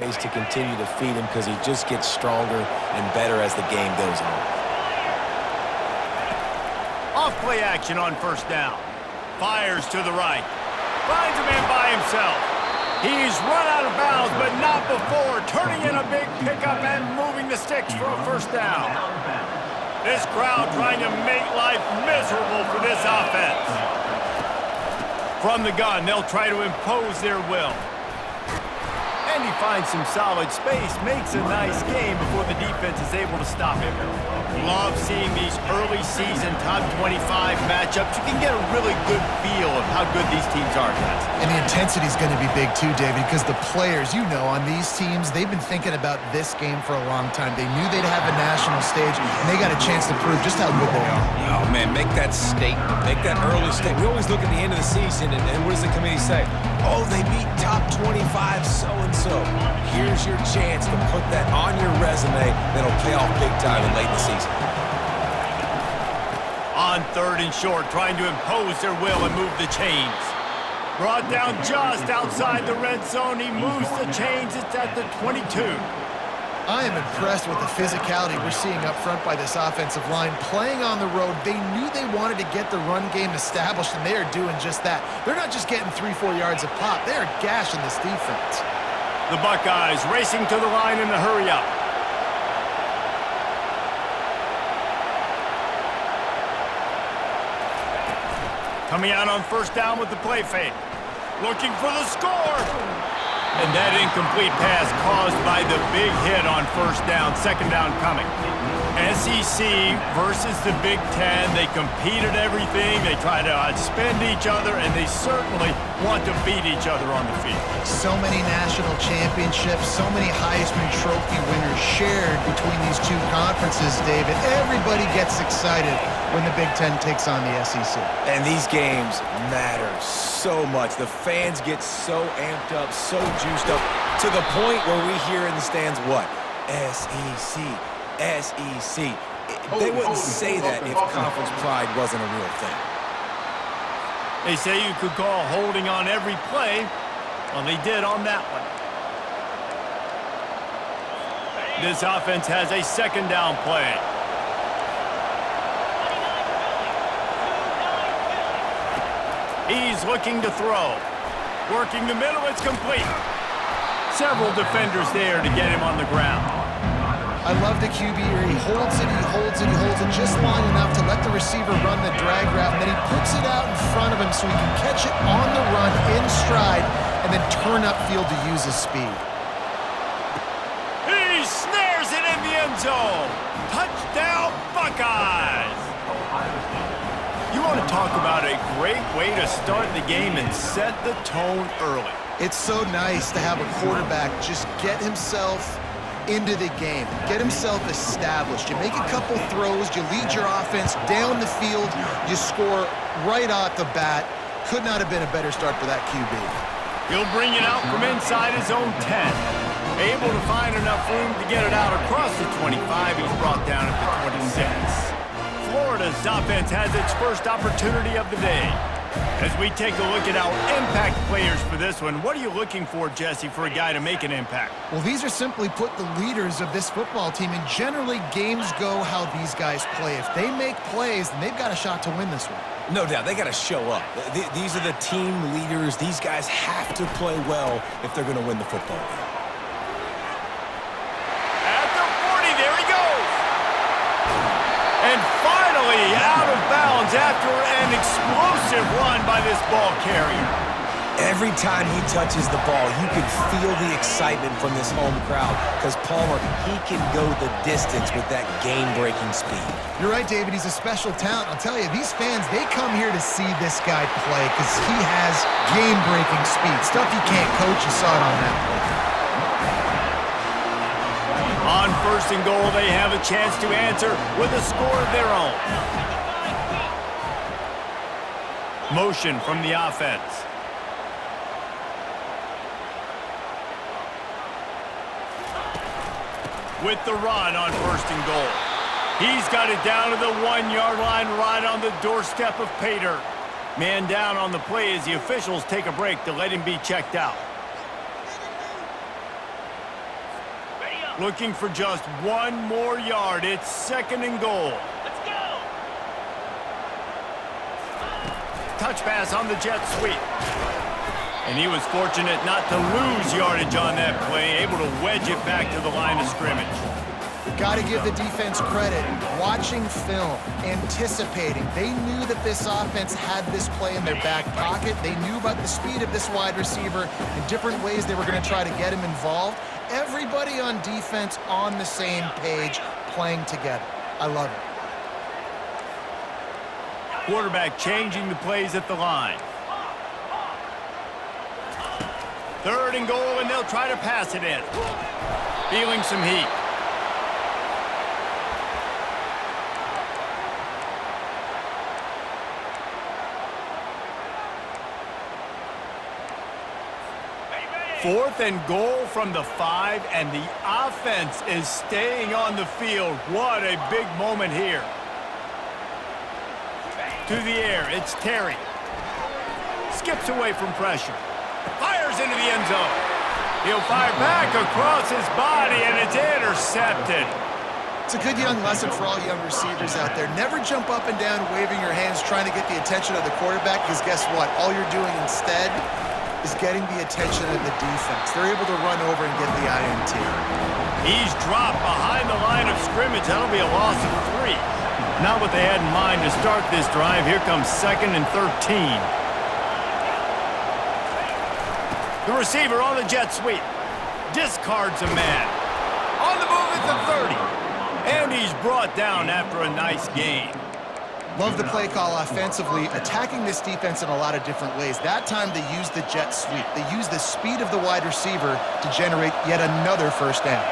ways to continue to feed him because he just gets stronger and better as the game goes on. Off play action on first down. Fires to the right. Finds a man by himself. He's run out of bounds, but not before turning in a big pickup and moving the sticks for a first down. This crowd trying to make life miserable for this offense. From the gun, they'll try to impose their will. And he finds some solid space, makes a nice game before the defense is able to stop him. Love seeing these early season top 25 matchups. You can get a really good feel of how good these teams are, guys. And the intensity is going to be big too, David, because the players, you know, on these teams, they've been thinking about this game for a long time. They knew they'd have a national stage, and they got a chance to prove just how good they are. Oh, man, make that statement. Make that early statement. We always look at the end of the season, and what does the committee say? Oh, they beat top 25 so-and-so. Here's your chance to put that on your resume that'll pay off big time in late in the season. On third and short, trying to impose their will and move the chains. Brought down just outside the red zone. He moves the chains. It's at the 22. I am impressed with the physicality we're seeing up front by this offensive line. Playing on the road, they knew they wanted to get the run game established, and they are doing just that. They're not just getting 3-4 yards a pop. They are gashing this defense. The Buckeyes racing to the line in a hurry-up. Coming out on first down with the play fake. Looking for the score. And that incomplete pass caused by the big hit on first down, second down coming. SEC versus the Big Ten. They compete at everything. They try to outspend each other, and they certainly want to beat each other on the field. So many national championships, so many Heisman Trophy winners shared between these two conferences, David. Everybody gets excited when the Big Ten takes on the SEC. And these games matter so much. The fans get so amped up, so juiced up, to the point where we hear in the stands what? SEC. SEC. They wouldn't say that if conference pride wasn't a real thing. They say you could call holding on every play. Well, they did on that one. This offense has a second down play. He's looking to throw. Working the middle, it's complete. Several defenders there to get him on the ground. I love the QB here. He holds it, he holds it, he holds it just long enough to let the receiver run the drag route, and then he puts it out in front of him so he can catch it on the run in stride and then turn upfield to use his speed. He snares it in the end zone. Touchdown, Buckeyes! You want to talk about a great way to start the game and set the tone early. It's so nice to have a quarterback just get himself into the game, get himself established. You make a couple throws, you lead your offense down the field, you score right off the bat. Could not have been a better start for that QB. He'll bring it out from inside his own 10. Able to find enough room to get it out across the 25. He's brought down at the 26. Florida's offense has its first opportunity of the day. As we take a look at our impact players for this one, what are you looking for, Jesse, for a guy to make an impact? Well, these are simply put the leaders of this football team, and generally games go how these guys play. If they make plays, then they've got a shot to win this one. No doubt, they got to show up. These are the team leaders. These guys have to play well if they're going to win the football game. At the 40, there he goes. And finally out of bounds after an explosive run by this ball carrier. Every time he touches the ball, you can feel the excitement from this home crowd because Palmer, he can go the distance with that game-breaking speed. You're right, David. He's a special talent. I'll tell you, these fans, they come here to see this guy play because he has game-breaking speed. Stuff you can't coach. You saw it on that play. On first and goal, they have a chance to answer with a score of their own. Motion from the offense. With the run on first and goal. He's got it down to the 1-yard line right on the doorstep of Pater. Man down on the play as the officials take a break to let him be checked out. Looking for just one more yard. It's 2nd and goal. Let's go! Touch pass on the jet sweep. And he was fortunate not to lose yardage on that play, able to wedge it back to the line of scrimmage. Got to give the defense credit. Watching film, anticipating. They knew that this offense had this play in their back pocket. They knew about the speed of this wide receiver and different ways they were going to try to get him involved. Everybody on defense on the same page, playing together. I love it. Quarterback changing the plays at the line. 3rd and goal, and they'll try to pass it in. Feeling some heat. Fourth and goal from the 5, and the offense is staying on the field. What a big moment here. To the air, it's Terry. Skips away from pressure. Fires into the end zone. He'll fire back across his body, and it's intercepted. It's a good young lesson for all young receivers out there. Never jump up and down waving your hands trying to get the attention of the quarterback, because guess what? All you're doing instead is getting the attention of the defense. They're able to run over and get the INT. He's dropped behind the line of scrimmage. That'll be a loss of 3. Not what they had in mind to start this drive. Here comes 2nd and 13. The receiver on the jet sweep. Discards a man. On the move at the 30. And he's brought down after a nice gain. Love the play call offensively, attacking this defense in a lot of different ways. That time they used the jet sweep. They used the speed of the wide receiver to generate yet another 1st down.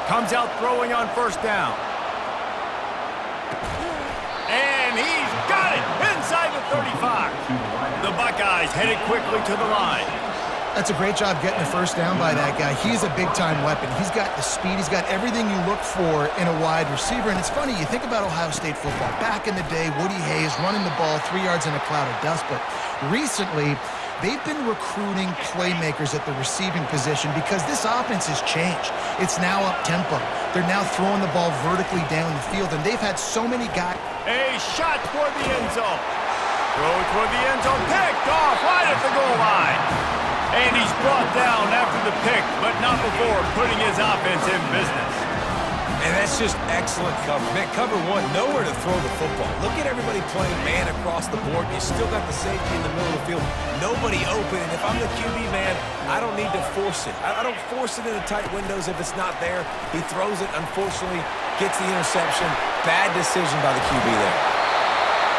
Comes out throwing on 1st down. And he's got it inside the 35. The Buckeyes headed quickly to the line. That's a great job getting the 1st down by that guy. He's a big-time weapon. He's got the speed. He's got everything you look for in a wide receiver. And it's funny, you think about Ohio State football. Back in the day, Woody Hayes running the ball 3 yards in a cloud of dust. But recently, they've been recruiting playmakers at the receiving position because this offense has changed. It's now up-tempo. They're now throwing the ball vertically down the field, and they've had so many guys. A shot toward the end zone. Throw toward the end zone. Picked off right at the goal line. And he's brought down after the pick, but not before putting his offense in business. And that's just excellent cover. Man, cover 1, nowhere to throw the football. Look at everybody playing man across the board. You still got the safety in the middle of the field. Nobody open. And if I'm the QB, man, I don't need to force it. I don't force it in the tight windows if it's not there. He throws it, unfortunately, gets the interception. Bad decision by the QB there.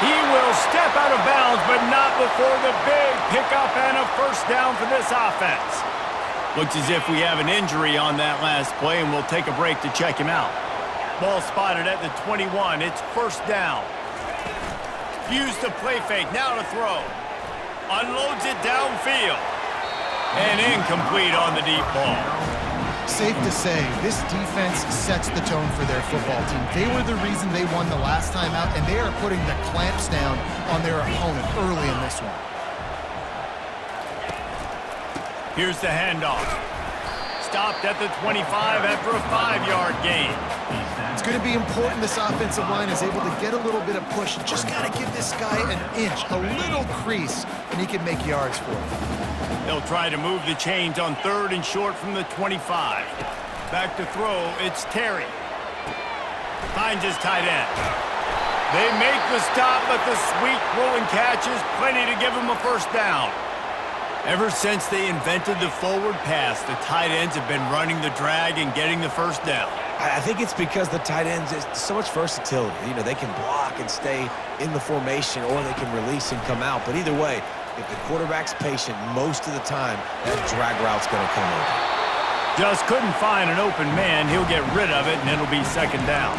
He will step out of bounds, but not before the big pickup and a 1st down for this offense. Looks as if we have an injury on that last play, and we'll take a break to check him out. Ball spotted at the 21. It's 1st down. Use the play fake. Now to throw. Unloads it downfield. And incomplete on the deep ball. Safe to say, this defense sets the tone for their football team. They were the reason they won the last time out, and they are putting the clamps down on their opponent early in this one. Here's the handoff. Stopped at the 25 after a 5-yard gain. It's going to be important this offensive line is able to get a little bit of push. Just got to give this guy an inch, a little crease, and he can make yards for it. They'll try to move the chains on 3rd and short from the 25. Back to throw, it's Terry. Finds his tight end. They make the stop, but the sweet throw and catch is plenty to give him a 1st down. Ever since they invented the forward pass, the tight ends have been running the drag and getting the 1st down. I think it's because the tight ends is so much versatility. You know, they can block and stay in the formation, or they can release and come out. But either way, if the quarterback's patient most of the time, that drag route's going to come over. Just couldn't find an open man. He'll get rid of it, and it'll be 2nd down.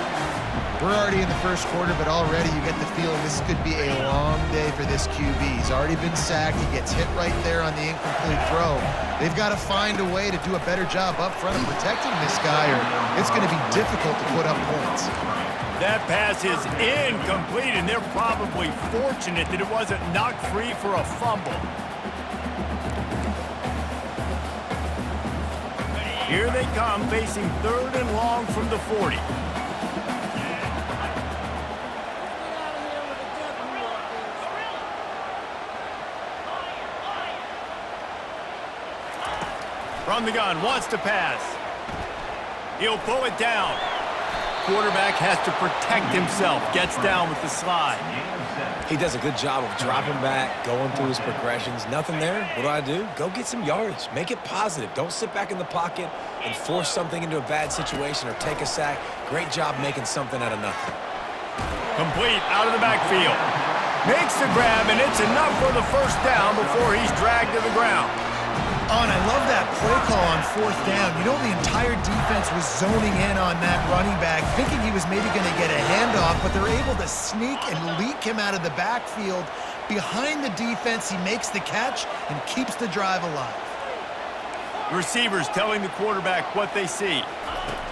We're already in the 1st quarter, but already you get the feeling this could be a long day for this QB. He's already been sacked. He gets hit right there on the incomplete throw. They've got to find a way to do a better job up front of protecting this guy, or it's going to be difficult to put up points. That pass is incomplete, and they're probably fortunate that it wasn't knocked free for a fumble. Here they come, facing 3rd and long from the 40. From the gun, wants to pass. He'll pull it down. Quarterback has to protect himself. Gets down with the slide. He does a good job of dropping back, going through his progressions. Nothing there. What do? Go get some yards. Make it positive. Don't sit back in the pocket and force something into a bad situation or take a sack. Great job making something out of nothing. Complete out of the backfield. Makes the grab, and it's enough for the first down before he's dragged to the ground. Oh, and I love that play call on 4th down. You know, the entire defense was zoning in on that running back, thinking he was maybe going to get a handoff, but they're able to sneak and leak him out of the backfield. Behind the defense, he makes the catch and keeps the drive alive. Receivers telling the quarterback what they see.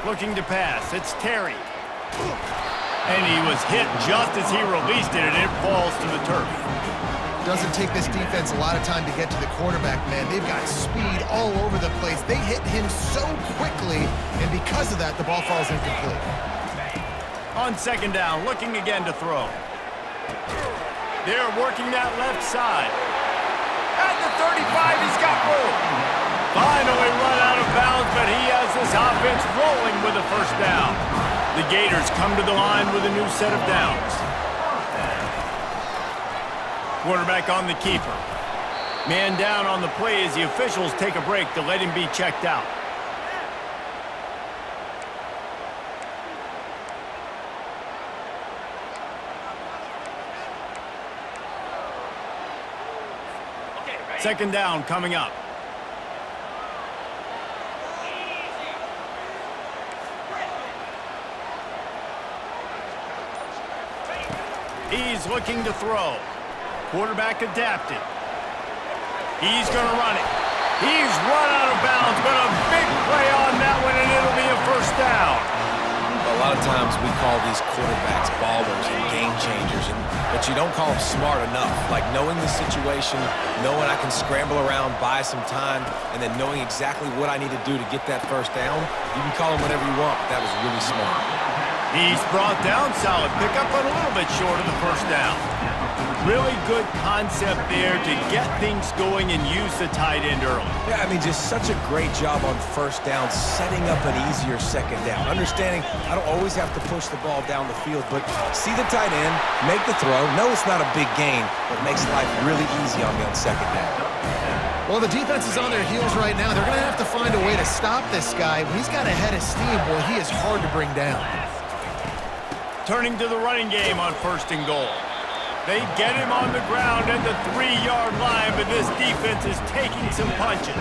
Looking to pass. It's Terry. And he was hit just as he released it, and it falls to the turf. Doesn't take this defense a lot of time to get to the quarterback, man. They've got speed all over the place. They hit him so quickly, and because of that, the ball falls incomplete. On 2nd down, looking again to throw. They're working that left side. At the 35, he's got room. Finally run out of bounds, but he has this offense rolling with a first down. The Gators come to the line with a new set of downs. Quarterback on the keeper. Man down on the play as the officials take a break to let him be checked out. Second down coming up. He's looking to throw. Quarterback adapted. He's going to run it. He's run out of bounds, but a big play on that one, and it'll be a first down. A lot of times we call these quarterbacks ballers and game changers, but you don't call them smart enough. Like knowing the situation, knowing I can scramble around, buy some time, and then knowing exactly what I need to do to get that first down. You can call them whatever you want, but that was really smart. He's brought down solid pickup, but a little bit short of the first down. Really good concept there to get things going and use the tight end early. Yeah, I mean, just such a great job on first down, setting up an easier second down. Understanding I don't always have to push the ball down the field, but see the tight end, make the throw. No, it's not a big gain, but makes life really easy on me on second down. Well, the defense is on their heels right now. They're going to have to find a way to stop this guy. When he's got a head of steam, boy, he is hard to bring down. Turning to the running game on 1st and goal. They get him on the ground at the 3-yard line, but this defense is taking some punches.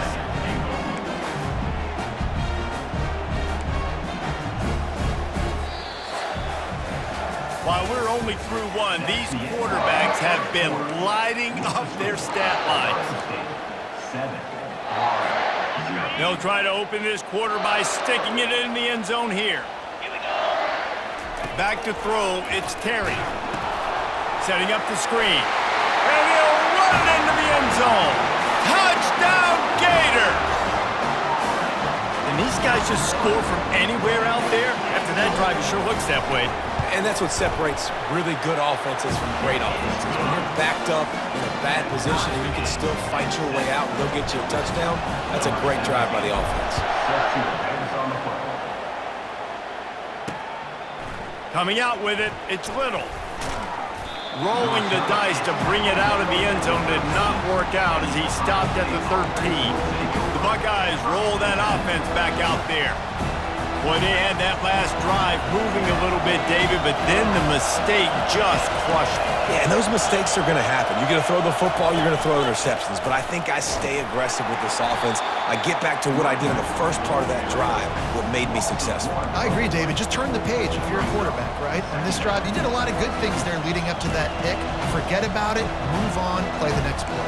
While we're only through one, these quarterbacks have been lighting up their stat lines. They'll try to open this quarter by sticking it in the end zone here. Back to throw, it's Terry. Setting up the screen. And he'll run it into the end zone. Touchdown, Gators! And these guys just score from anywhere out there? After that drive, it sure looks that way. And that's what separates really good offenses from great offenses. When you're backed up in a bad position and you can still fight your way out and go get you a touchdown, that's a great drive by the offense. Coming out with it, it's Little. Rolling the dice to bring it out of the end zone did not work out as he stopped at the 13. The Buckeyes roll that offense back out there. Boy, they had that last drive moving a little bit, David, but then the mistake just crushed them. Yeah, and those mistakes are going to happen. You're going to throw the football, you're going to throw interceptions, but I think I stay aggressive with this offense. I get back to what I did in the first part of that drive, what made me successful. I agree, David. Just turn the page if you're a quarterback, right? On this drive, you did a lot of good things there leading up to that pick. Forget about it, move on, play the next play.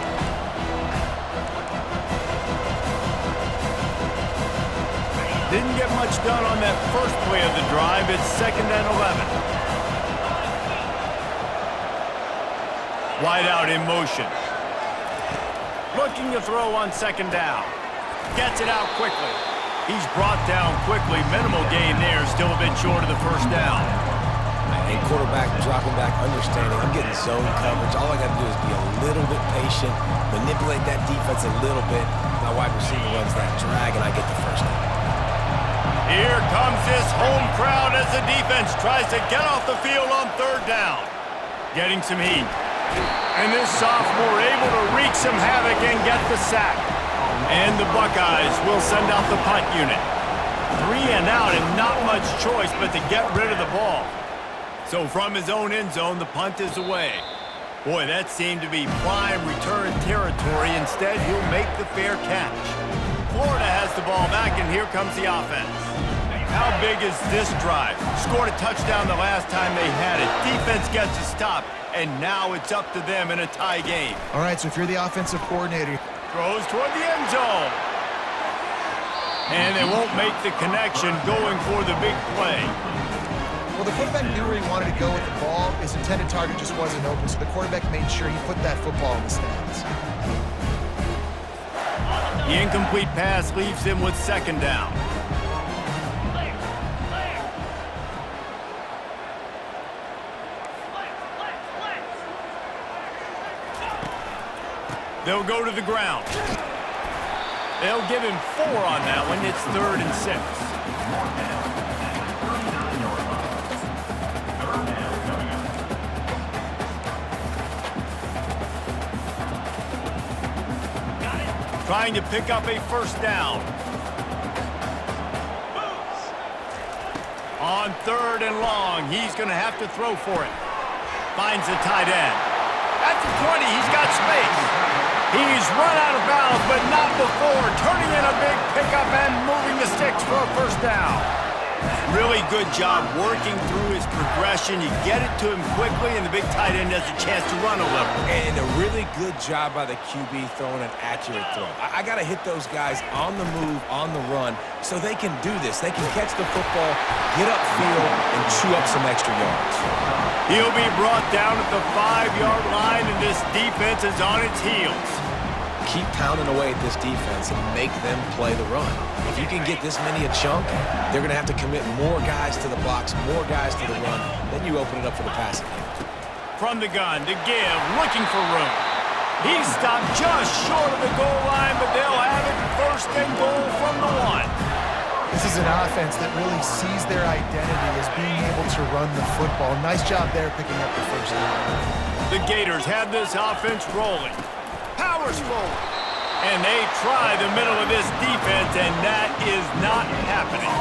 Didn't get much done on that first play of the drive. It's 2nd and 11. Wide out in motion. Looking to throw on 2nd down. Gets it out quickly. He's brought down quickly. Minimal gain there. Still a bit short of the first down. And quarterback dropping back, understanding I'm getting zone coverage. All I got to do is be a little bit patient, manipulate that defense a little bit. My wide receiver runs that drag, and I get the first down. Here comes this home crowd as the defense tries to get off the field on third down. Getting some heat. And this sophomore able to wreak some havoc and get the sack. And the Buckeyes will send out the punt unit. 3 and out and not much choice but to get rid of the ball. So from his own end zone, the punt is away. Boy, that seemed to be prime return territory. Instead, he'll make the fair catch. Florida has the ball back, and here comes the offense. How big is this drive? Scored a touchdown the last time they had it. Defense gets a stop, and now it's up to them in a tie game. All right, so if you're the offensive coordinator, Throws toward the end zone. And they won't make the connection going for the big play. well, the quarterback knew where he wanted to go with the ball. His intended target just wasn't open, so the quarterback made sure he put that football in the stands. The incomplete pass leaves him with second down. They'll go to the ground. They'll give him 4 on that one. It's 3rd and 6. Trying to pick up a first down. On 3rd and long, he's going to have to throw for it. Finds the tight end. At the 20, he's got space. He's run out of bounds, but not before. Turning in a big pickup and moving the sticks for a first down. Really good job working through his progression. You get it to him quickly, and the big tight end has a chance to run a little. And a really good job by the QB throwing an accurate throw. I got to hit those guys on the move, on the run, so they can do this. They can catch the football, get upfield, and chew up some extra yards. He'll be brought down at the 5-yard line, and this defense is on its heels. Keep pounding away at this defense and make them play the run. If you can get this many a chunk, they're going to have to commit more guys to the box, more guys to the run. Then you open it up for the passing game. From the gun to give, looking for room. He's stopped just short of the goal line, but they'll have it 1st and goal from the 1. This is an offense that really sees their identity as being able to run the football. Nice job there picking up the first down. The Gators have this offense rolling. Powers forward. And they try the middle of this defense, and that is not happening.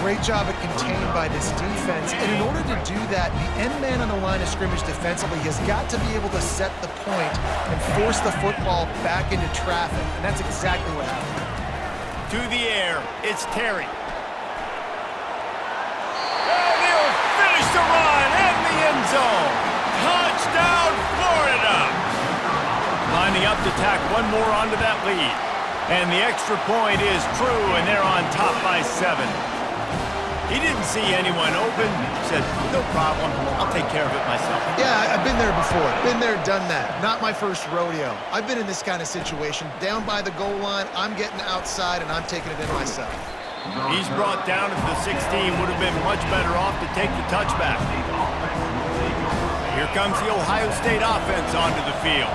Great job at contained by this defense. And in order to do that, the end man on the line of scrimmage defensively has got to be able to set the point and force the football back into traffic. And that's exactly what happened. To the air, it's Terry. And he'll finish the run in the end zone. Touchdown, Florida! Lining up to tack one more onto that lead. And the extra point is true, and they're on top by 7. He didn't see anyone open. Said, no problem. I'll take care of it myself. Yeah, I've been there before. Been there, done that. Not my first rodeo. I've been in this kind of situation. Down by the goal line, I'm getting outside, and I'm taking it in myself. He's brought down at the 16. Would have been much better off to take the touchback. Here comes the Ohio State offense onto the field.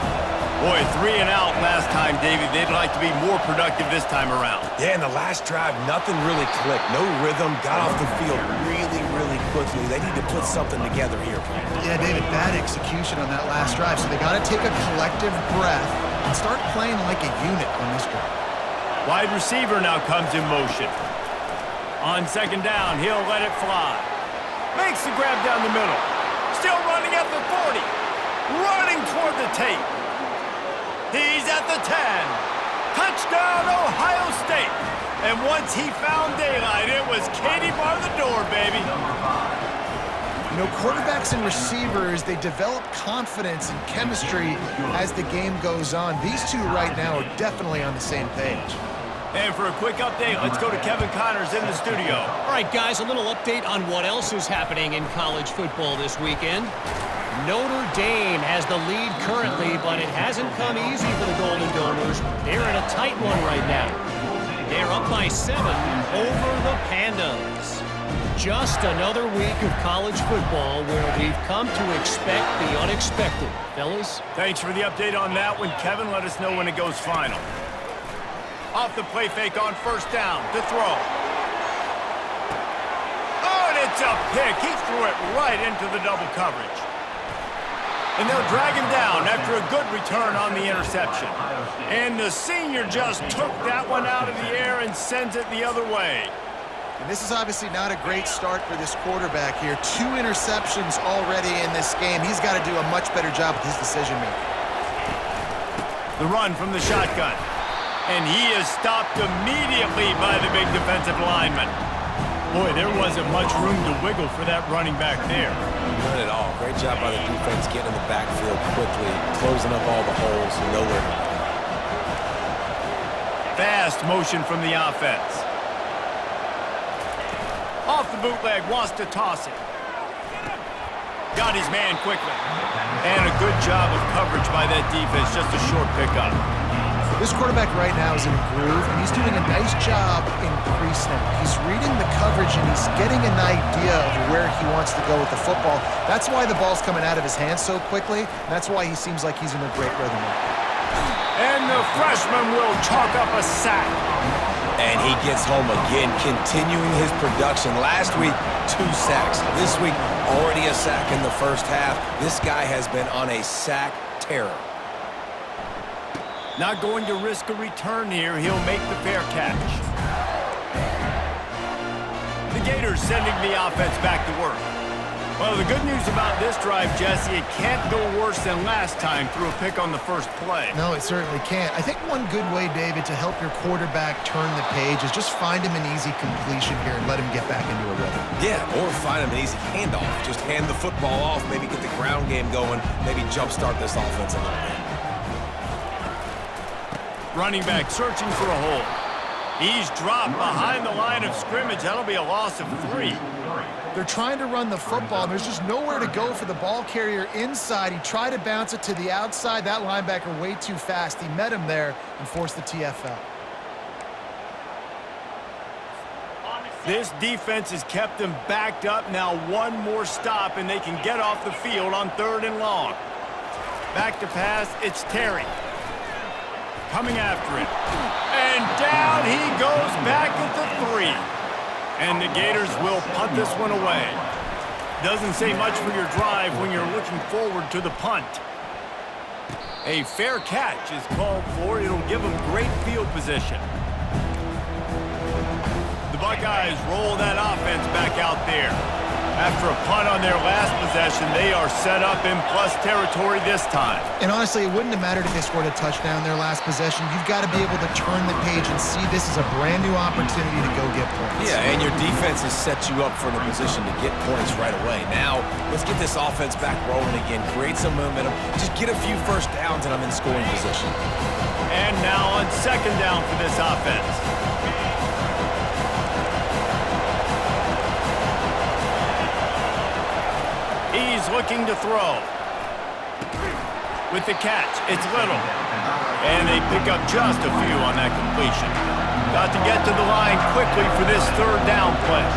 Boy, 3 and out last time, David. They'd like to be more productive this time around. Yeah, in the last drive, nothing really clicked. No rhythm, got off the field really, really quickly. They need to put something together here. Yeah, David, bad execution on that last drive, so they got to take a collective breath and start playing like a unit on this drive. Wide receiver now comes in motion. On 2nd down, he'll let it fly. Makes the grab down the middle. Still running at the 40. Running toward the tape. He's at the 10. Touchdown, Ohio State. And once he found daylight, it was Katie bar the door, baby. You know, quarterbacks and receivers, they develop confidence and chemistry as the game goes on. These two right now are definitely on the same page. And for a quick update, let's go to Kevin Connors in the studio. All right, guys, a little update on what else is happening in college football this weekend. Notre Dame has the lead currently, but it hasn't come easy for the Golden Domers. They're in a tight one right now. They're up by 7 over the Pandas. Just another week of college football where we've come to expect the unexpected. Fellas? Thanks for the update on that one, Kevin. Let us know when it goes final. Off the play fake on first down to throw. Oh, and it's a pick. He threw it right into the double coverage. And they'll drag him down after a good return on the interception. And the senior just took that one out of the air and sends it the other way. And this is obviously not a great start for this quarterback here. 2 interceptions already in this game. He's got to do a much better job with his decision-making. The run from the shotgun. And he is stopped immediately by the big defensive lineman. Boy, there wasn't much room to wiggle for that running back there. None at all. Great job by the defense getting in the backfield quickly, closing up all the holes, nowhere to go. Fast motion from the offense. Off the bootleg, wants to toss it. Got his man quickly. And a good job of coverage by that defense, just a short pickup. This quarterback right now is in a groove, and he's doing a nice job in pre-snap. He's reading the coverage, and he's getting an idea of where he wants to go with the football. That's why the ball's coming out of his hands so quickly. That's why he seems like he's in a great rhythm right now. And the freshman will chalk up a sack. And he gets home again, continuing his production. Last week, 2 sacks. This week, already a sack in the first half. This guy has been on a sack terror. Not going to risk a return here. He'll make the fair catch. The Gators sending the offense back to work. Well, the good news about this drive, Jesse, it can't go worse than last time through a pick on the first play. No, it certainly can't. I think one good way, David, to help your quarterback turn the page is just find him an easy completion here and let him get back into a rhythm. Yeah, or find him an easy handoff. Just hand the football off, maybe get the ground game going, maybe jumpstart this offense a little bit. Running back searching for a hole. He's dropped behind the line of scrimmage. That'll be a loss of 3. They're trying to run the football. There's just nowhere to go for the ball carrier inside. He tried to bounce it to the outside. That linebacker way too fast. He met him there and forced the TFL. This defense has kept them backed up. Now one more stop, and they can get off the field on 3rd and long. Back to pass, it's Terry. Coming after it. And down he goes back at the 3. And the Gators will punt this one away. Doesn't say much for your drive when you're looking forward to the punt. A fair catch is called for. It'll give them great field position. The Buckeyes roll that offense back out there. After a punt on their last possession, they are set up in plus territory this time. And honestly, it wouldn't have mattered if they scored a touchdown their last possession. You've got to be able to turn the page and see this is a brand new opportunity to go get points. Yeah, and your defense has set you up for the position to get points right away. Now, let's get this offense back rolling again, create some momentum, just get a few first downs, and I'm in scoring position. And now on 2nd down for this offense. He's looking to throw. With the catch, it's Little. And they pick up just a few on that completion. Got to get to the line quickly for this 3rd down play.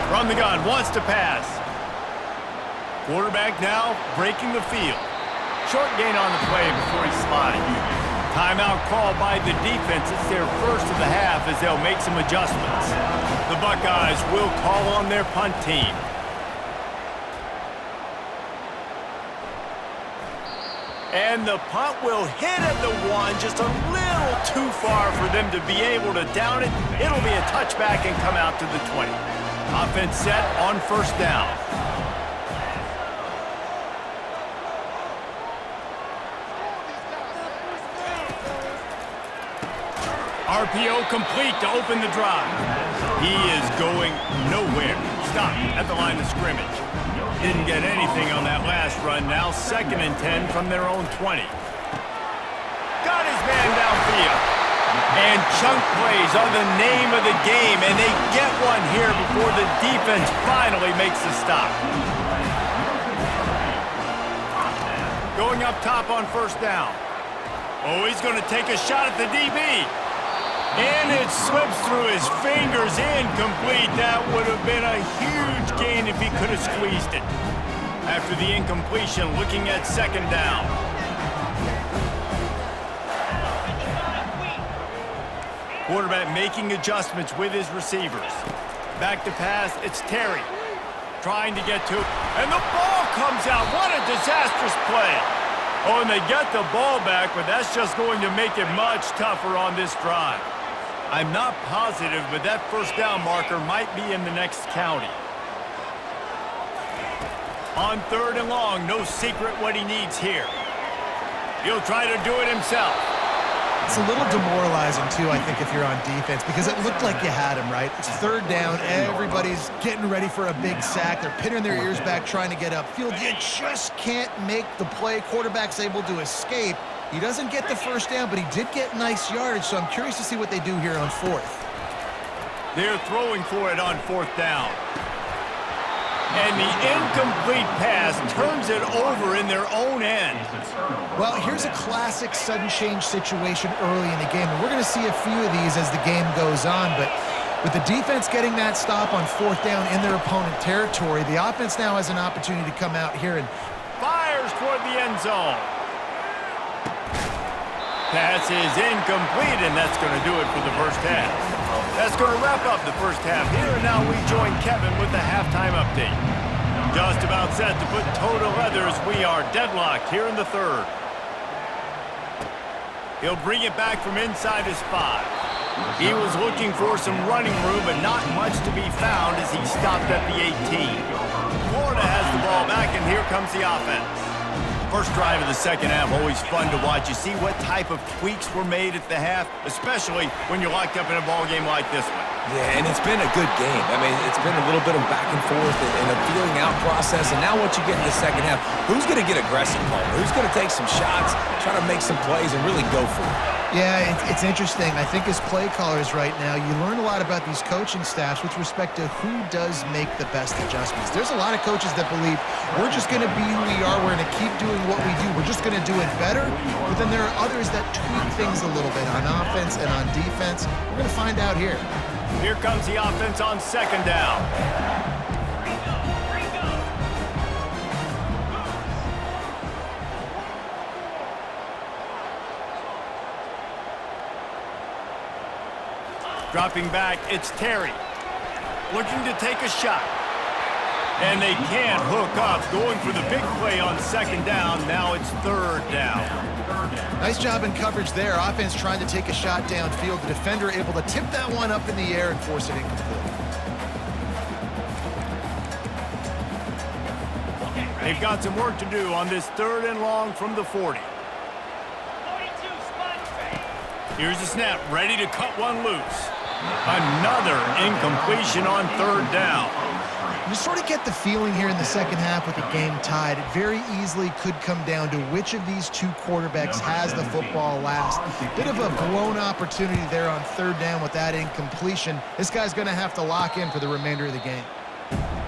From the gun, wants to pass. Quarterback now breaking the field. Short gain on the play before he slides. Timeout called by the defense. It's their first of the half as they'll make some adjustments. The Buckeyes will call on their punt team. And the punt will hit at the 1, just a little too far for them to be able to down it. It'll be a touchback and come out to the 20. Offense set on 1st down. RPO complete to open the drive. He is going nowhere. Stop at the line of scrimmage. Didn't get anything on that last run. Now 2nd and 10 from their own 20. Got his man downfield. And chunk plays are the name of the game, and they get one here before the defense finally makes the stop. Going up top on 1st down. Oh, he's going to take a shot at the DB. And it slips through his fingers, incomplete. That would have been a huge gain if he could have squeezed it. After the incompletion, looking at second down. Quarterback making adjustments with his receivers. Back to pass, it's Terry. Trying to get to, and the ball comes out. What a disastrous play. Oh, and they get the ball back, but that's just going to make it much tougher on this drive. I'm not positive, but that first down marker might be in the next county. On third and long, no secret what he needs here. He'll try to do it himself. It's a little demoralizing, too, I think, if you're on defense, because it looked like you had him, right? It's third down. Everybody's getting ready for a big sack. They're pinning their ears back, trying to get upfield. You just can't make the play. Quarterback's able to escape. He doesn't get the first down, but he did get nice yardage, so I'm curious to see what they do here on fourth. They're throwing for it on fourth down. And the incomplete pass turns it over in their own end. Well, here's a classic sudden change situation early in the game. And we're going to see a few of these as the game goes on. But with the defense getting that stop on fourth down in their opponent territory, the offense now has an opportunity to come out here and fires toward the end zone. Pass is incomplete, and that's going to do it for the first half. That's going to wrap up the first half here, and now we join Kevin with the halftime update. Just about set to put total leathers. We are deadlocked here in the third. He'll bring it back from inside his 5. He was looking for some running room, but not much to be found as he stopped at the 18. Florida has the ball back, and here comes the offense. First drive of the second half, always fun to watch. You see what type of tweaks were made at the half, especially when you're locked up in a ball game like this one. Yeah, and it's been a good game. I mean, it's been a little bit of back and forth and a feeling out process. And now what you get in the second half, who's going to get aggressive, Paul? Who's going to take some shots, try to make some plays, and really go for it? Yeah, it's interesting. I think as play callers right now, you learn a lot about these coaching staffs with respect to who does make the best adjustments. There's a lot of coaches that believe we're just going to be who we are. We're going to keep doing what we do. We're just going to do it better. But then there are others that tweak things a little bit on offense and on defense. We're going to find out here. Here comes the offense on second down. Dropping back, it's Terry. Looking to take a shot. And they can't hook up. Going for the big play on second down. Now it's third down. Nice job in coverage there. Offense trying to take a shot downfield. The defender able to tip that one up in the air and force it incomplete. They've got some work to do on this third and long from the 40. Here's the snap, ready to cut one loose. Another incompletion on third down. You sort of get the feeling here in the second half with the game tied. It very easily could come down to which of these two quarterbacks has the football last. Bit of a blown opportunity there on third down with that incompletion. This guy's going to have to lock in for the remainder of the game.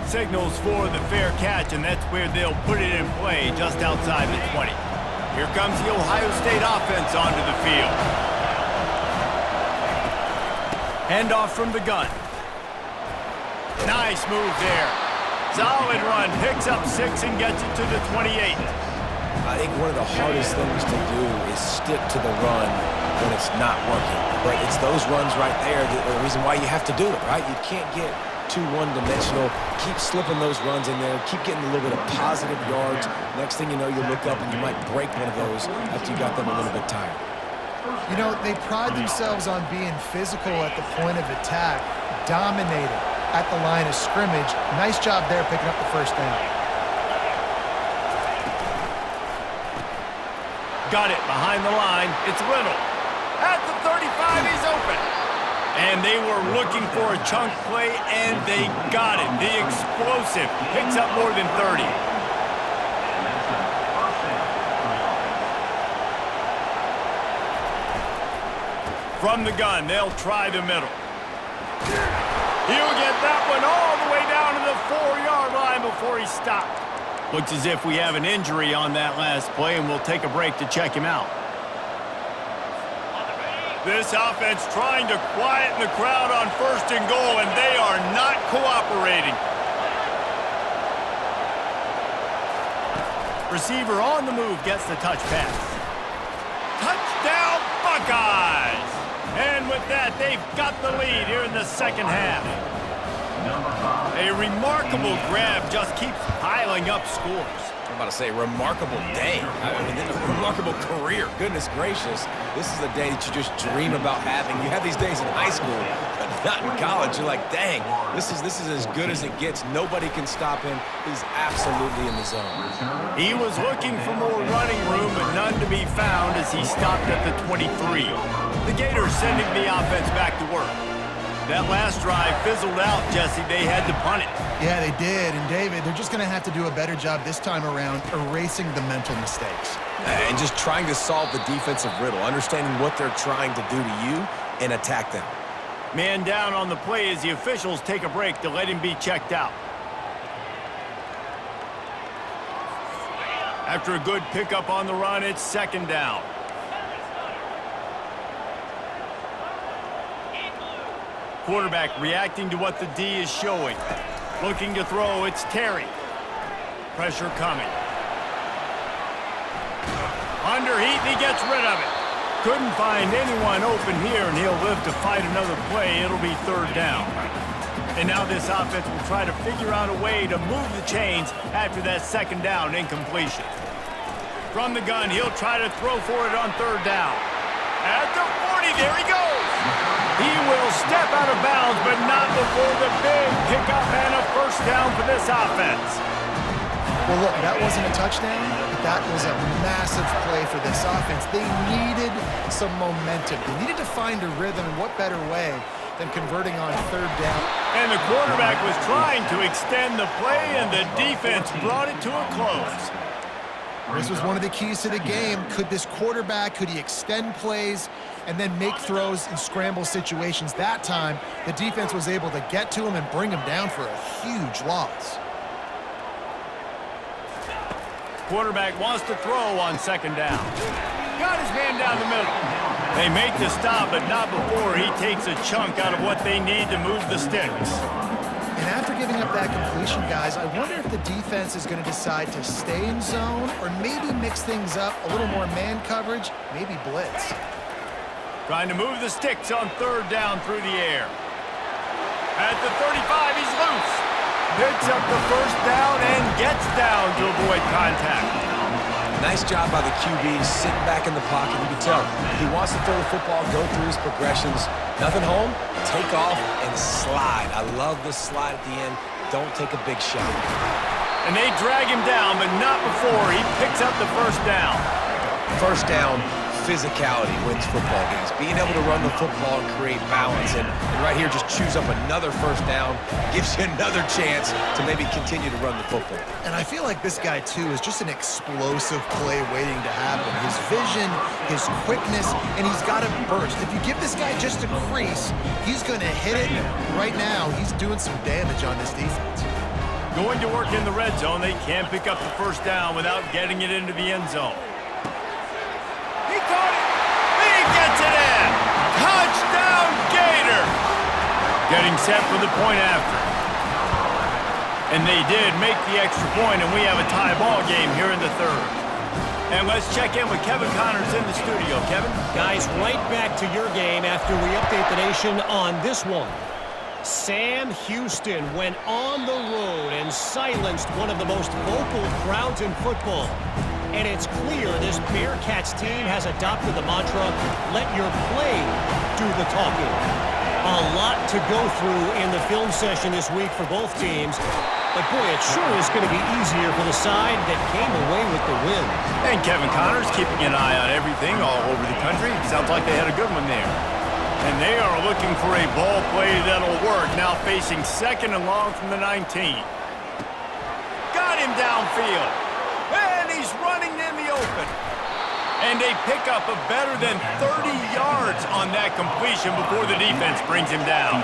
Signals for the fair catch, and that's where they'll put it in play, just outside the 20. Here comes the Ohio State offense onto the field. Handoff from the gun. Nice move there. Solid run, picks up 6 and gets it to the 28. I think one of the hardest things to do is stick to the run when it's not working. But it's those runs right there that are the reason why you have to do it, right? You can't get too one-dimensional. Keep slipping those runs in there. Keep getting a little bit of positive yards. Next thing you know, you look up and you might break one of those after you got them a little bit tired. You know, they pride themselves on being physical at the point of attack, dominating at the line of scrimmage. Nice job there picking up the first down. Got it behind the line. It's Little. At the 35, he's open. And they were looking for a chunk play, and they got it. The explosive picks up more than 30. From the gun, they'll try the middle. He'll get that one all the way down to the 4-yard line before he stopped. Looks as if we have an injury on that last play, and we'll take a break to check him out. This offense trying to quieten the crowd on 1st and goal, and they are not cooperating. Receiver on the move gets the touch pass. Touchdown, Buckeyes! And with that, they've got the lead here in the second half. A remarkable grab just keeps piling up scores. I'm about to say, remarkable day. I mean, a remarkable career. Goodness gracious. This is the day that you just dream about having. You have these days in high school, but not in college. You're like, dang, this is as good as it gets. Nobody can stop him. He's absolutely in the zone. He was looking for more running room, but none to be found as he stopped at the 23. The Gators sending the offense back to work. That last drive fizzled out, Jesse. They had to punt it. Yeah, they did. And, David, they're just going to have to do a better job this time around erasing the mental mistakes. And just trying to solve the defensive riddle, understanding what they're trying to do to you and attack them. Man down on the play as the officials take a break to let him be checked out. After a good pickup on the run, it's 2nd down. Quarterback reacting to what the D is showing. Looking to throw, it's Terry. Pressure coming. Under heat, he gets rid of it. Couldn't find anyone open here, and he'll live to fight another play. It'll be 3rd down. And now this offense will try to figure out a way to move the chains after that 2nd down incompletion. From the gun, he'll try to throw for it on 3rd down. At the 40, there he goes. He will step out of bounds, but not before the big pickup and a 1st down for this offense. Well, look, that wasn't a touchdown, but that was a massive play for this offense. They needed some momentum. They needed to find a rhythm, and what better way than converting on 3rd down. And the quarterback was trying to extend the play, and the defense brought it to a close. This was one of the keys to the game. Could this quarterback, could he extend plays and then make throws in scramble situations? That time, the defense was able to get to him and bring him down for a huge loss. Quarterback wants to throw on 2nd down. Got his man down the middle. They make the stop, but not before he takes a chunk out of what they need to move the sticks. And after giving up that completion, guys, I wonder if the defense is going to decide to stay in zone or maybe mix things up, a little more man coverage, maybe blitz. Trying to move the sticks on 3rd down through the air. At the 35, he's loose. Picks up the 1st down and gets down to avoid contact. Nice job by the QB, sitting back in the pocket. You can tell he wants to throw the football, go through his progressions. Nothing home, take off and slide. I love the slide at the end. Don't take a big shot. And they drag him down, but not before he picks up the 1st down. 1st down, physicality wins football games. Being able to run the football and create balance. And right here, just choose up another 1st down, gives you another chance to maybe continue to run the football. And I feel like this guy, too, is just an explosive play waiting to happen. His vision, his quickness, and he's got a burst. If you give this guy just a crease, he's going to hit it. Right now, he's doing some damage on this defense. Going to work in the red zone, they can't pick up the 1st down without getting it into the end zone. He caught it. He gets it in. Touchdown, Gators. Getting set for the point after. And they did make the extra point, and we have a tie ball game here in the 3rd. And let's check in with Kevin Connors in the studio. Kevin? Guys, right back to your game after we update the nation on this one. Sam Houston went on the road and silenced one of the most vocal crowds in football. And it's clear this Bearcats team has adopted the mantra, let your play do the talking. A lot to go through in the film session this week for both teams. But boy, it sure is going to be easier for the side that came away with the win. And Kevin Connors keeping an eye on everything all over the country. Sounds like they had a good one there. And they are looking for a ball play that'll work. Now facing 2nd and long from the 19. Got him downfield. And he's running in the open. And they pick up a better than 30 yards on that completion before the defense brings him down.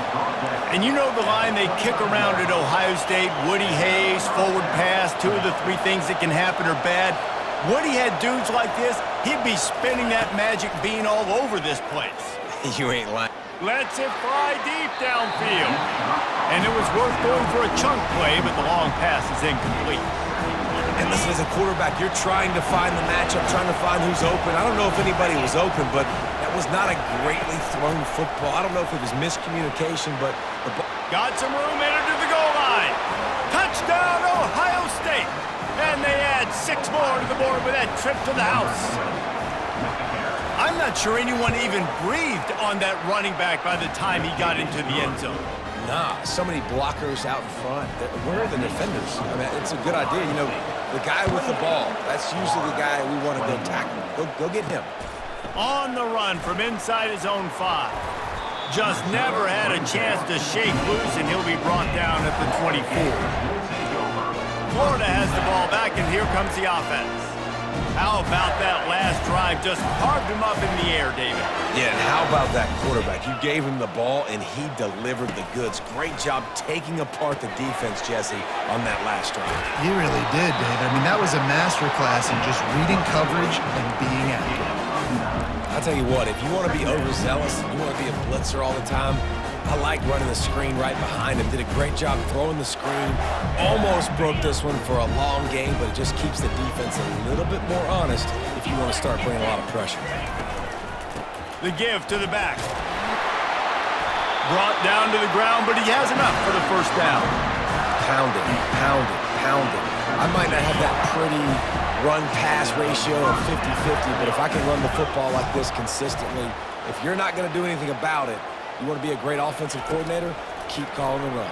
And you know the line they kick around at Ohio State, Woody Hayes, forward pass, 2 of the 3 things that can happen are bad. Woody had dudes like this, he'd be spinning that magic bean all over this place. You ain't lying. Lets it fly deep downfield. And it was worth going for a chunk play, but the long pass is incomplete. And listen, as a quarterback, you're trying to find the matchup, trying to find who's open. I don't know if anybody was open, but that was not a greatly thrown football. I don't know if it was miscommunication, but the ball... Got some room, entered to the goal line. Touchdown, Ohio State. And they add 6 more to the board with that trip to the house. I'm not sure anyone even breathed on that running back by the time he got into the end zone. Nah, so many blockers out in front. Where are the defenders? I mean, it's a good idea. You know, the guy with the ball, that's usually the guy we want to go tackle. Go get him. On the run from inside his own 5. Just never had a chance to shake loose, and he'll be brought down at the 24. Florida has the ball back, and here comes the offense. How about that last drive? Just carved him up in the air, David. Yeah, and how about that quarterback? You gave him the ball, and he delivered the goods. Great job taking apart the defense, Jesse, on that last drive. He really did, Dave. I mean, that was a masterclass in just reading coverage and being accurate. I'll tell you what, if you want to be overzealous and you want to be a blitzer all the time, I like running the screen right behind him. Did a great job throwing the screen. Almost broke this one for a long game, but it just keeps the defense a little bit more honest if you want to start bringing a lot of pressure. The give to the back. Brought down to the ground, but he has enough for the first down. Pounding, pounding, pounding. I might not have that pretty run-pass ratio of 50-50, but if I can run the football like this consistently, if you're not going to do anything about it, you want to be a great offensive coordinator, keep calling the run.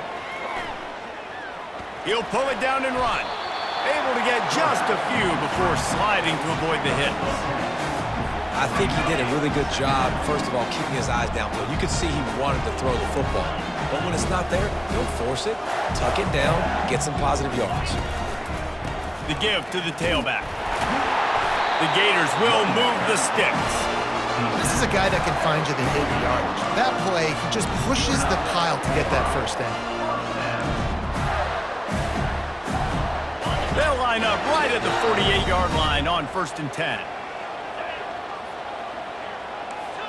He'll pull it down and run. Able to get just a few before sliding to avoid the hit. I think he did a really good job, first of all, keeping his eyes downfield. You could see he wanted to throw the football. But when it's not there, don't force it. Tuck it down, get some positive yards. The give to the tailback. The Gators will move the sticks. This is a guy that can find you the hidden yardage. That play, he just pushes the pile to get that first down. They'll line up right at the 48-yard line on 1st and 10.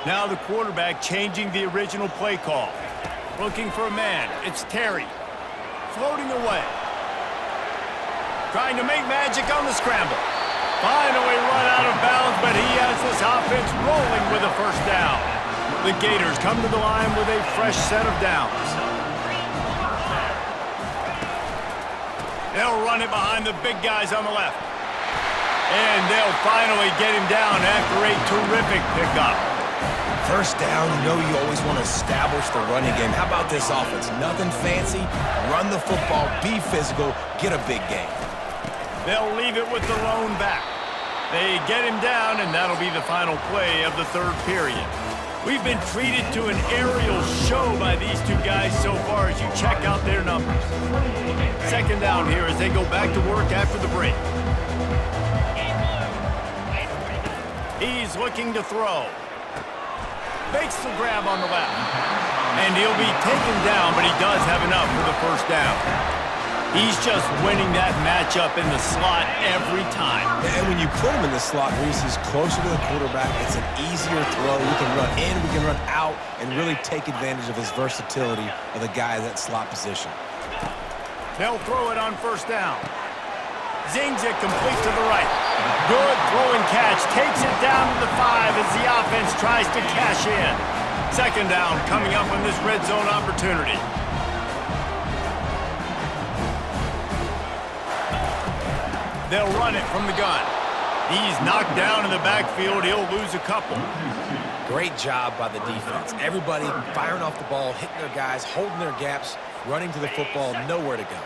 Now the quarterback changing the original play call. Looking for a man. It's Terry. Floating away. Trying to make magic on the scramble. Finally run out of bounds, but he has this offense rolling with a first down. The Gators come to the line with a fresh set of downs. They'll run it behind the big guys on the left. And they'll finally get him down after a terrific pickup. First down, you know you always want to establish the running game. How about this offense? Nothing fancy. Run the football, be physical, get a big game. They'll leave it with the lone back. They get him down, and that'll be the final play of the 3rd period. We've been treated to an aerial show by these two guys so far as you check out their numbers. 2nd down here as they go back to work after the break. He's looking to throw. Makes the grab on the left. And he'll be taken down, but he does have enough for the first down. He's just winning that matchup in the slot every time. And when you put him in the slot, Reese, he's closer to the quarterback. It's an easier throw. We can run in, we can run out, and really take advantage of his versatility of the guy in that slot position. They'll throw it on 1st down. Zings it complete to the right. Good throw and catch. Takes it down to the 5 as the offense tries to cash in. 2nd down coming up on this red zone opportunity. They'll run it from the gun. He's knocked down in the backfield. He'll lose a couple. Great job by the defense. Everybody firing off the ball, hitting their guys, holding their gaps, running to the football, nowhere to go.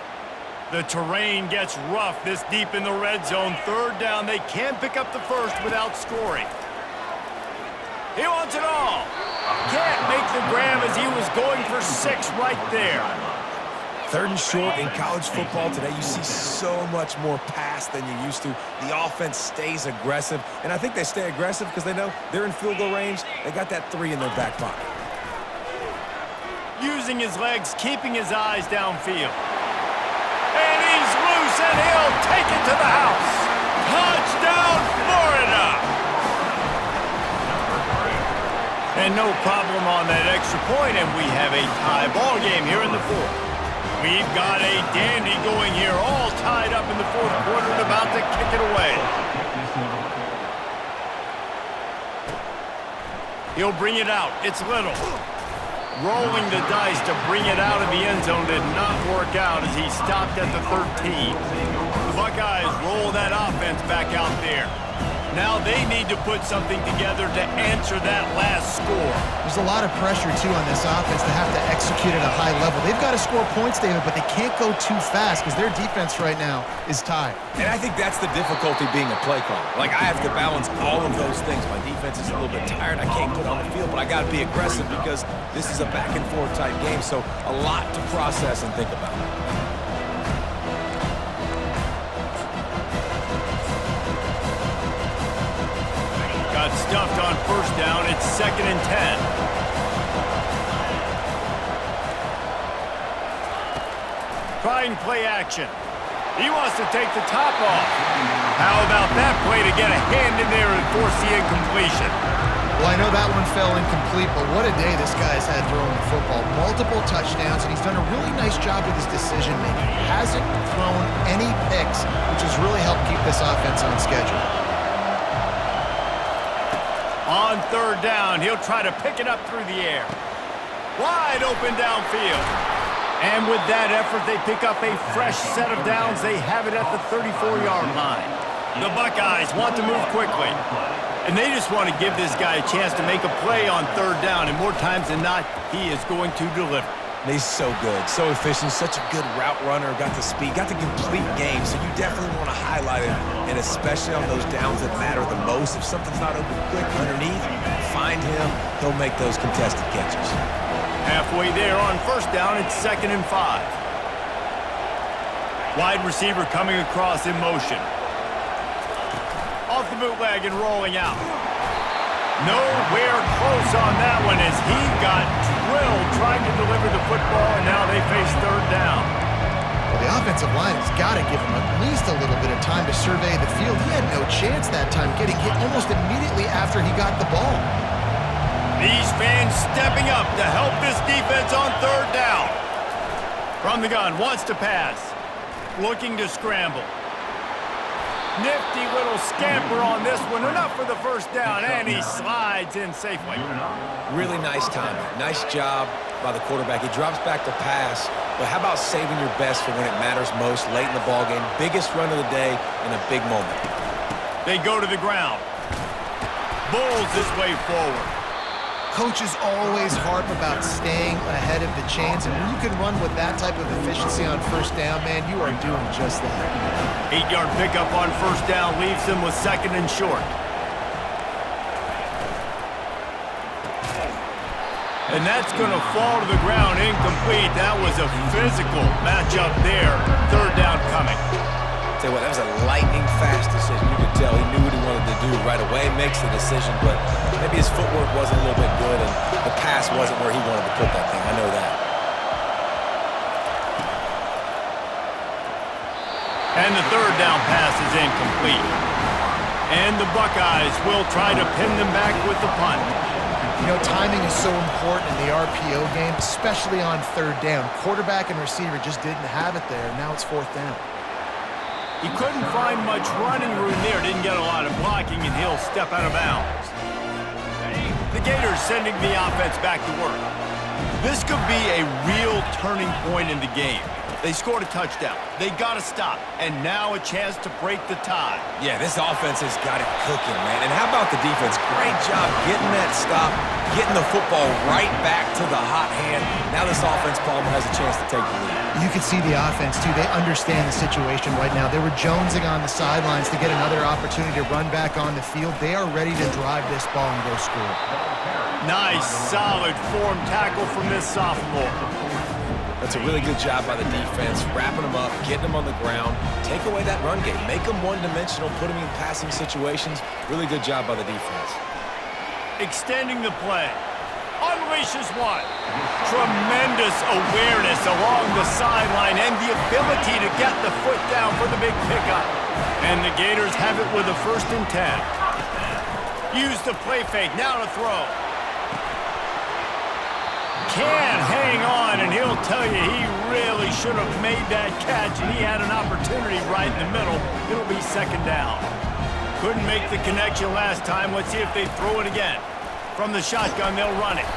The terrain gets rough this deep in the red zone. 3rd down, they can't pick up the first without scoring. He wants it all. Can't make the grab as he was going for 6 right there. 3rd and short in college football today, you see so much more pass than you used to. The offense stays aggressive, and I think they stay aggressive because they know they're in field goal range. They got that 3 in their back pocket. Using his legs, keeping his eyes downfield. And he's loose, and he'll take it to the house. Touchdown, Florida! And no problem on that extra point, and we have a tie ball game here in the fourth. We've got a dandy going here, all tied up in the fourth quarter and about to kick it away. He'll bring it out. It's Little. Rolling the dice to bring it out of the end zone did not work out as he stopped at the 13. The Buckeyes roll that offense back out there. Now they need to put something together to answer that last score. There's a lot of pressure, too, on this offense to have to execute at a high level. They've got to score points, David, but they can't go too fast because their defense right now is tied. And I think that's the difficulty being a play caller. Like, I have to balance all of those things. My defense is a little bit tired. I can't put on the field, but I got to be aggressive because this is a back-and-forth type game, so a lot to process and think about. Got stuffed on first down. It's 2nd and 10. Trying play action. He wants to take the top off. How about that play to get a hand in there and force the incompletion? Well, I know that one fell incomplete, but what a day this guy's had throwing the football. Multiple touchdowns, and he's done a really nice job with his decision-making. He hasn't thrown any picks, which has really helped keep this offense on schedule. On third down, he'll try to pick it up through the air. Wide open downfield. And with that effort, they pick up a fresh set of downs. They have it at the 34-yard line. The Buckeyes want to move quickly. And they just want to give this guy a chance to make a play on third down. And more times than not, he is going to deliver. He's so good, so efficient, such a good route runner, got the speed, got the complete game, so you definitely want to highlight him, and especially on those downs that matter the most. If something's not open quick underneath, find him, he'll make those contested catches. Halfway there on first down, it's 2nd and 5. Wide receiver coming across in motion. Off the bootleg and rolling out. Nowhere close on that one as he got drilled trying to deliver the football, and now they face third down. Well, the offensive line has got to give him at least a little bit of time to survey the field. He had no chance that time, getting hit almost immediately after he got the ball. These fans stepping up to help this defense on third down. From the gun, wants to pass. Looking to scramble. Nifty little scamper on this one. Enough for the first down, and he slides in safely. Really nice timing. Nice job by the quarterback. He drops back to pass, but how about saving your best for when it matters most late in the ballgame? Biggest run of the day in a big moment. They go to the ground. Bulls his way forward. Coaches always harp about staying ahead of the chains, and when you can run with that type of efficiency on first down, man, you are doing just that. 8-yard pickup on first down leaves them with 2nd and short. And that's going to fall to the ground incomplete. That was a physical matchup there. Third down coming. Tell you what, that was a lightning-fast decision. You could tell he knew what he wanted to do right away, makes the decision, but maybe his footwork wasn't a little bit good, and the pass wasn't where he wanted to put that thing. I know that. And the third down pass is incomplete. And the Buckeyes will try to pin them back with the punt. You know, timing is so important in the RPO game, especially on third down. Quarterback and receiver just didn't have it there, and now it's fourth down. He couldn't find much running room there, didn't get a lot of blocking, and he'll step out of bounds. The Gators sending the offense back to work. This could be a real turning point in the game. They scored a touchdown. They got to stop, and now a chance to break the tie. Yeah, this offense has got it cooking, man. And how about the defense? Great job getting that stop, getting the football right back to the hot hand. Now this offense, Palmer, has a chance to take the lead. You can see the offense, too. They understand the situation right now. They were jonesing on the sidelines to get another opportunity to run back on the field. They are ready to drive this ball and go score. Nice, solid form tackle from this sophomore. That's a really good job by the defense, wrapping them up, getting them on the ground, take away that run game, make them one-dimensional, put them in passing situations. Really good job by the defense. Extending the play. Unleashes one. Tremendous awareness along the sideline and the ability to get the foot down for the big pickup. And the Gators have it with a 1st and 10. Use the play fake, now to throw. can hang on, and he'll tell you he really should have made that catch, and he had an opportunity right in the middle. It'll be second down. Couldn't make the connection last time. Let's see if they throw it again. From the shotgun, they'll run it.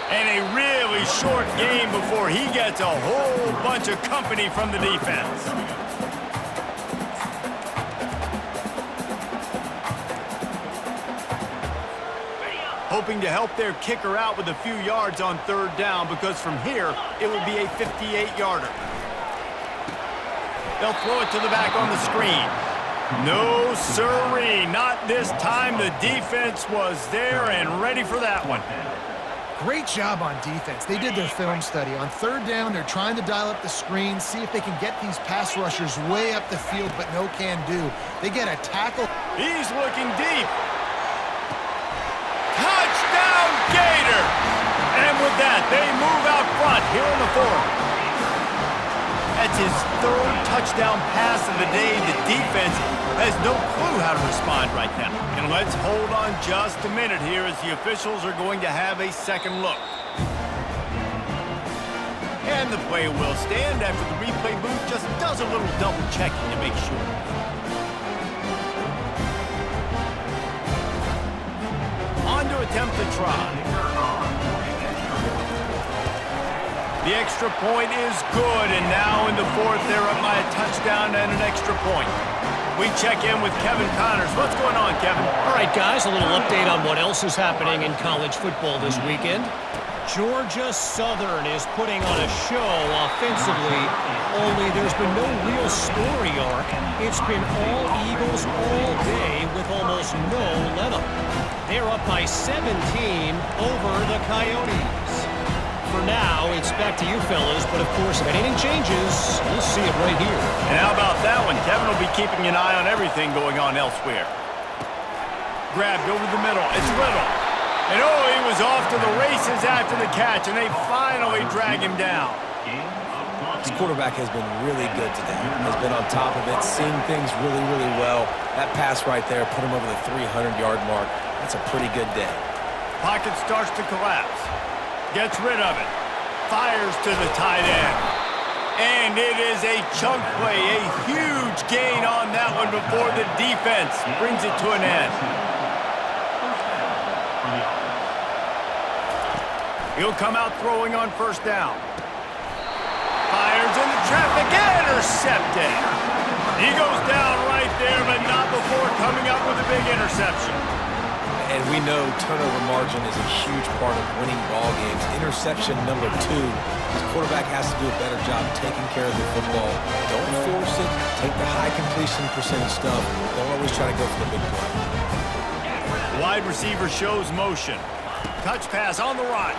And a really short game before he gets a whole bunch of company from the defense. Hoping to help their kicker out with a few yards on third down, because from here, it will be a 58-yarder. They'll throw it to the back on the screen. No sirree, not this time. The defense was there and ready for that one. Great job on defense. They did their film study. On third down, they're trying to dial up the screen, see if they can get these pass rushers way up the field, but no can do. They get a tackle. He's looking deep. Touchdown, Gators! And with that, they move out front here in the fourth. That's his third touchdown pass of the day. The defense has no clue how to respond right now. And let's hold on just a minute here as the officials are going to have a second look. And the play will stand after the replay booth just does a little double checking to make sure. On to attempt the try. The extra point is good, and now in the fourth, they're up by a touchdown and an extra point. We check in with Kevin Connors. What's going on, Kevin? All right, guys, a little update on what else is happening in college football this weekend. Georgia Southern is putting on a show offensively, only there's been no real story arc. It's been all Eagles all day with almost no let-up. They're up by 17 over the Coyotes. For now, it's back to you fellas, but of course, if anything changes, we'll see it right here. And how about that one? Kevin will be keeping an eye on everything going on elsewhere. Grabbed over the middle. It's Little. And oh, he was off to the races after the catch, and they finally drag him down. This quarterback has been really good today. Has been on top of it, seeing things really, really well. That pass right there put him over the 300-yard mark. That's a pretty good day. Pocket starts to collapse. Gets rid of it. Fires to the tight end. And it is a chunk play. A huge gain on that one before the defense brings it to an end. He'll come out throwing on first down. Fires into traffic. Intercepted. He goes down right there, but not before coming up with a big interception. And we know turnover margin is a huge part of winning ball games. Interception number 2. This quarterback has to do a better job taking care of the football. Don't force it. Take the high completion percentage stuff. Don't always try to go for the big play. Wide receiver shows motion. Touch pass on the right.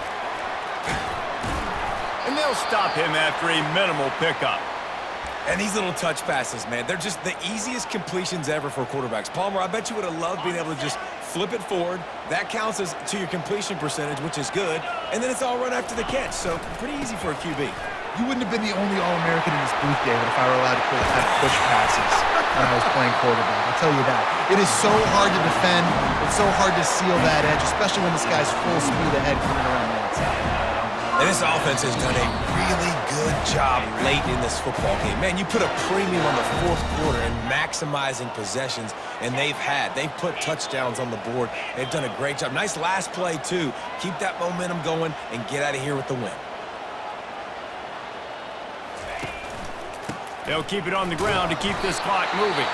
And they'll stop him after a minimal pickup. And these little touch passes, man, they're just the easiest completions ever for quarterbacks. Palmer, I bet you would have loved being able to just flip it forward. That counts as to your completion percentage, which is good. And then it's all run after the catch, so pretty easy for a QB. You wouldn't have been the only All-American in this booth, David, if I were allowed to have push passes when I was playing quarterback. I'll tell you that. It is so hard to defend. It's so hard to seal that edge, especially when this guy's full speed ahead coming around the outside. And this offense has done a really good job late in this football game. Man, you put a premium on the fourth quarter and maximizing possessions, and they've put touchdowns on the board. They've done a great job. Nice last play, too. Keep that momentum going and get out of here with the win. They'll keep it on the ground to keep this clock moving.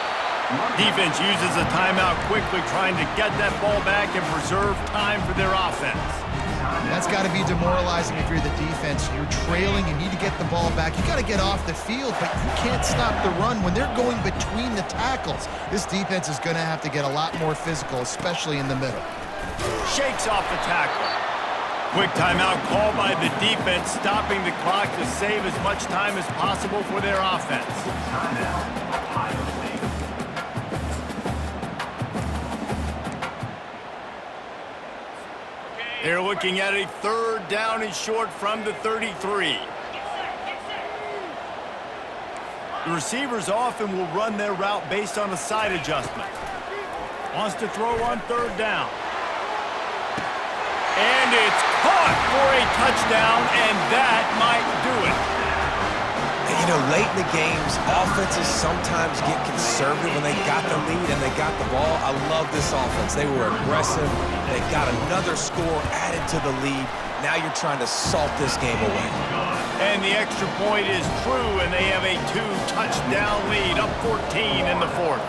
Defense uses a timeout quickly, trying to get that ball back and preserve time for their offense. That's got to be demoralizing if you're the defense. You're trailing, you need to get the ball back. You got to get off the field, but you can't stop the run when they're going between the tackles. This defense is going to have to get a lot more physical, especially in the middle. Shakes off the tackle. Quick timeout called by the defense, stopping the clock to save as much time as possible for their offense. They're looking at a third down and short from the 33. The receivers often will run their route based on a side adjustment. Wants to throw on third down. And it's caught for a touchdown, and that might do it. And, you know, late in the games, offenses sometimes get conservative when they got the lead and they got the ball. I love this offense. They were aggressive. They got another score added to the lead. Now you're trying to salt this game away. And the extra point is true, and they have a 2-touchdown lead, up 14 in the fourth.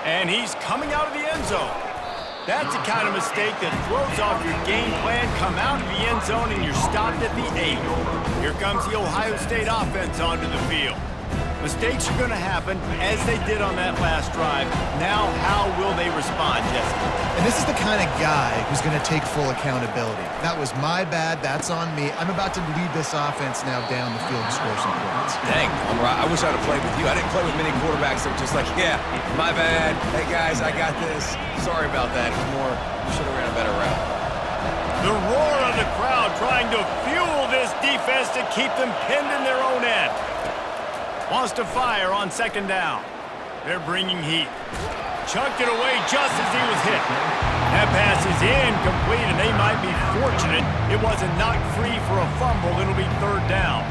And he's coming out of the end zone. That's the kind of mistake that throws off your game plan. Come out of the end zone and you're stopped at the 8. Here comes the Ohio State offense onto the field. Mistakes are going to happen, as they did on that last drive. Now, how will they respond, Jesse? And this is the kind of guy who's going to take full accountability. That was my bad. That's on me. I'm about to lead this offense now down the field and score some points. Dang, I wish I'd have played with you. I didn't play with many quarterbacks that were just like, yeah, my bad. Hey, guys, I got this. Sorry about that. It's more, you should have ran a better route. The roar of the crowd trying to fuel this defense to keep them pinned in their own end. Wants to fire on second down. They're bringing heat. Chucked it away just as he was hit. That pass is incomplete, and they might be fortunate it wasn't knocked free for a fumble. It'll be third down.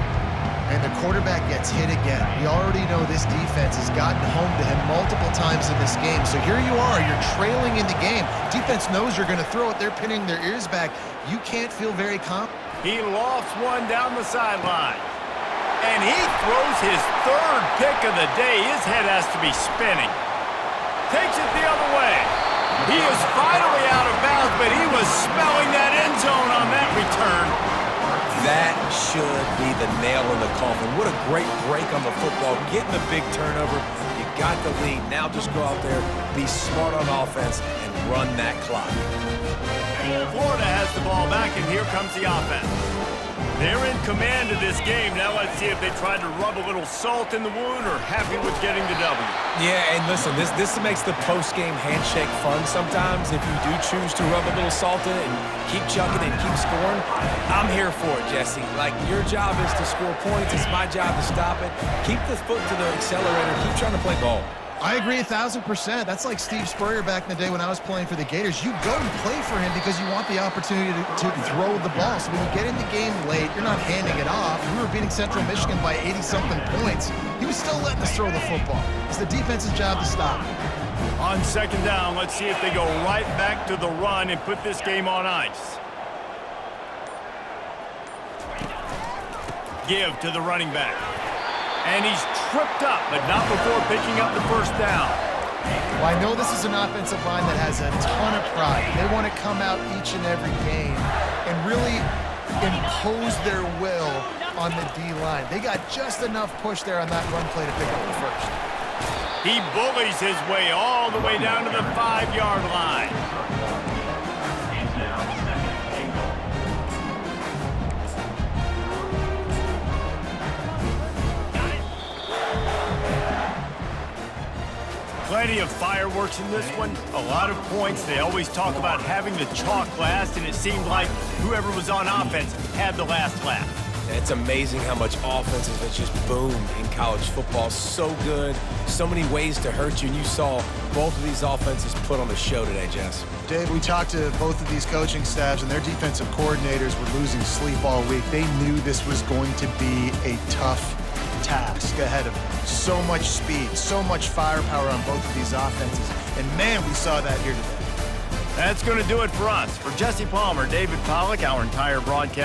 And the quarterback gets hit again. We already know this defense has gotten home to him multiple times in this game. So here you are, you're trailing in the game. Defense knows you're going to throw it. They're pinning their ears back. You can't feel very confident. He lofts one down the sideline. And he throws his third pick of the day. His head has to be spinning. Takes it the other way. He is finally out of bounds, but he was smelling that end zone on that return. That should be the nail in the coffin. What a great break on the football. Getting the big turnover. You got the lead. Now just go out there, be smart on offense, and run that clock. Florida has the ball back, and here comes the offense. They're in command of this game. Now let's see if they tried to rub a little salt in the wound or happy with getting the W. Yeah, and listen, this makes the post-game handshake fun sometimes. If you do choose to rub a little salt in it and keep chucking and keep scoring, I'm here for it, Jesse. Like, your job is to score points. It's my job to stop it. Keep the foot to the accelerator. Keep trying to play ball. I agree 1,000%. That's like Steve Spurrier back in the day when I was playing for the Gators. You go and play for him because you want the opportunity to throw the ball. So when you get in the game late, you're not handing it off. We were beating Central Michigan by 80-something points. He was still letting us throw the football. It's the defense's job to stop. On second down, let's see if they go right back to the run and put this game on ice. Give to the running back. And he's tripped up, but not before picking up the first down. Well, I know this is an offensive line that has a ton of pride. They want to come out each and every game and really impose their will on the D-line. They got just enough push there on that run play to pick up the first. He bullies his way all the way down to the 5-yard line. Plenty of fireworks in this one, a lot of points. They always talk about having the chalk last, and it seemed like whoever was on offense had the last laugh. It's amazing how much offenses have just boomed in college football. So good, so many ways to hurt you, and you saw both of these offenses put on the show today, Jess. Dave, we talked to both of these coaching staffs, and their defensive coordinators were losing sleep all week. They knew this was going to be a tough task ahead of them. So much speed, so much firepower on both of these offenses. And man, we saw that here today. That's going to do it for us. For Jesse Palmer, David Pollack, our entire broadcast